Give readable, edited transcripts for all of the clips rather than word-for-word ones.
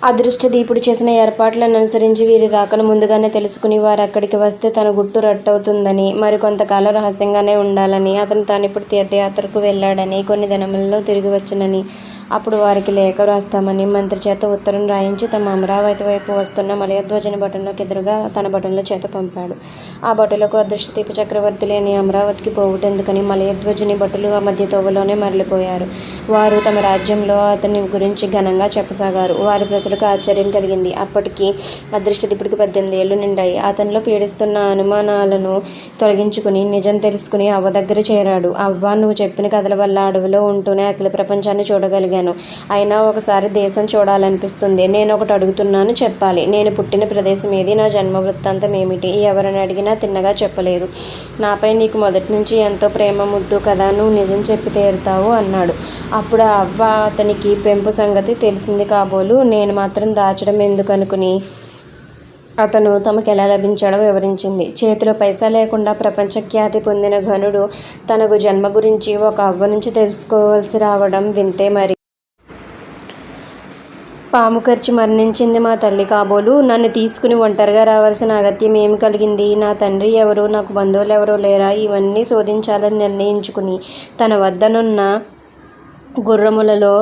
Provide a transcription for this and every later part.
అదృష్టదీపుడు చేసిన ఏర్పాట్లను అనుసరించి వీరి రాకను ముందుగానే తెలుసుకుని వారు అక్కడికి వస్తే తన గుట్టు రట్టవుతుందని, మరికొంతకాలం రహస్యంగానే ఉండాలని, అతను తానిప్పుడు తీర్థయాత్రకు వెళ్ళాడని, కొన్ని దినములలో తిరిగి వచ్చునని, అప్పుడు వారికి లేఖ వ్రాస్తామని మంత్రి చేత ఉత్తరం రాయించి తమ అమరావతి వైపు వస్తున్న మలయధ్వజుని భటులకు ఎదురుగా తన భటుల చేత పంపాడు. ఆ భటులకు అదృష్టదీప చక్రవర్తి లేని అమరావతికి పోవుటెందుకని మలయధ్వజుని భటులు ఆ మధ్య తోవలోనే మరలిపోయారు. వారు తమ రాజ్యంలో అతని గురించి ఘనంగా చెప్పసాగారు. వారి ప్రజలకు ఆశ్చర్యం కలిగింది. అప్పటికి అదృష్టదీపుడికి 18 ఏళ్లు నిండాయి. అతనిలో పీడిస్తున్న అనుమానాలను తొలగించుకుని నిజం తెలుసుకుని అవ్వ దగ్గర చేరాడు. అవ్వ, నువ్వు చెప్పిన కథల వల్ల అడవిలో ఉంటూనే అఖిల ప్రపంచాన్ని చూడగలిగాను. అయినా ఒకసారి దేశం చూడాలనిపిస్తుంది. నేను ఒకటి అడుగుతున్నాను, చెప్పాలి. నేను పుట్టిన ప్రదేశం ఏది? నా జన్మ వృత్తాంతం ఏమిటి? ఎవరిని అడిగినా తిన్నగా చెప్పలేదు. నాపై నీకు మొదటి నుంచి ఎంతో ప్రేమ ముద్దు కదా, నువ్వు నిజం చెప్పి తీరుతావు అన్నాడు. అప్పుడు ఆ అవ్వ అతనికి పెంపు సంగతి తెలిసింది కాబోలు నేను మాత్రం దాచడం ఎందుకనుకుని అతను తమకెలా లభించాడో వివరించింది. చేతిలో పైసా లేకుండా ప్రపంచ ఖ్యాతి పొందిన ఘనుడు తనకు జన్మ గురించి ఒక అవ్వ నుంచి తెలుసుకోవాల్సి రావడం వింతే మరి. పాము కరిచి మరణించింది మా తల్లి కాబోలు నన్ను తీసుకుని ఒంటరిగా రావాల్సిన అగత్యం ఏమి కలిగింది? నా తండ్రి ఎవరు? నాకు బంధువులు ఎవరూ లేరా? ఇవన్నీ శోధించాలని నిర్ణయించుకుని తన వద్దనున్న గుర్రములలో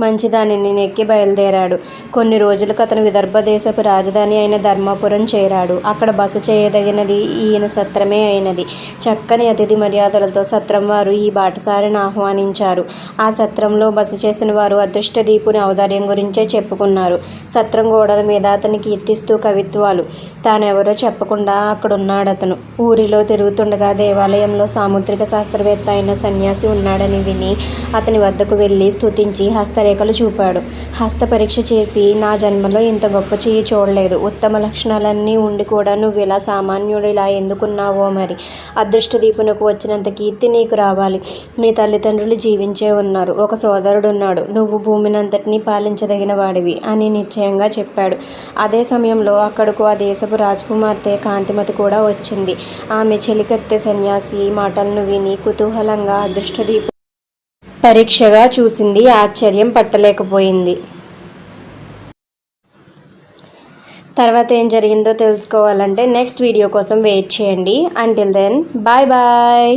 మంచిదానిని నెక్కి బయలుదేరాడు. కొన్ని రోజులకు అతను విదర్భ దేశపు రాజధాని అయిన ధర్మాపురం చేరాడు. అక్కడ బస చేయదగినది ఈయన సత్రమే అయినది. చక్కని అతిథి మర్యాదలతో సత్రం వారు ఈ బాటసారిని ఆహ్వానించారు. ఆ సత్రంలో బస చేసిన వారు అదృష్టదీపుని ఔదార్యం గురించే చెప్పుకున్నారు. సత్రం గోడల మీద అతని కీర్తిస్తూ కవిత్వాలు. తానెవరో చెప్పకుండా అక్కడున్నాడతను. ఊరిలో తిరుగుతుండగా దేవాలయంలో సాముద్రిక శాస్త్రవేత్త అయిన సన్యాసి ఉన్నాడని విని అతని వద్దకు వెళ్ళి స్తుతించి హస్తరేఖలు చూపాడు. హస్త పరీక్ష చేసి, నా జన్మలో ఇంత గొప్ప చెయ్యి చూడలేదు. ఉత్తమ లక్షణాలన్నీ ఉండి కూడా నువ్వు ఇలా సామాన్యుడు ఇలా ఎందుకున్నావో మరి. అదృష్టదీపునకు వచ్చినంత కీర్తి నీకు రావాలి. నీ తల్లిదండ్రులు జీవించే ఉన్నారు. ఒక సోదరుడున్నాడు. నువ్వు భూమినంతటినీ పాలించదగిన వాడివి అని నిశ్చయంగా చెప్పాడు. అదే సమయంలో అక్కడకు ఆ దేశపు రాజకుమార్తె కాంతిమతి కూడా వచ్చింది. ఆమె చెలికత్తె సన్యాసి మాటలను విని కుతూహలంగా అదృష్టదీపు పరీక్షగా చూసింది. ఆశ్చర్యం పట్టలేకపోయింది. తర్వాత ఏం జరిగిందో తెలుసుకోవాలంటే నెక్స్ట్ వీడియో కోసం వెయిట్ చేయండి. Until then bye bye.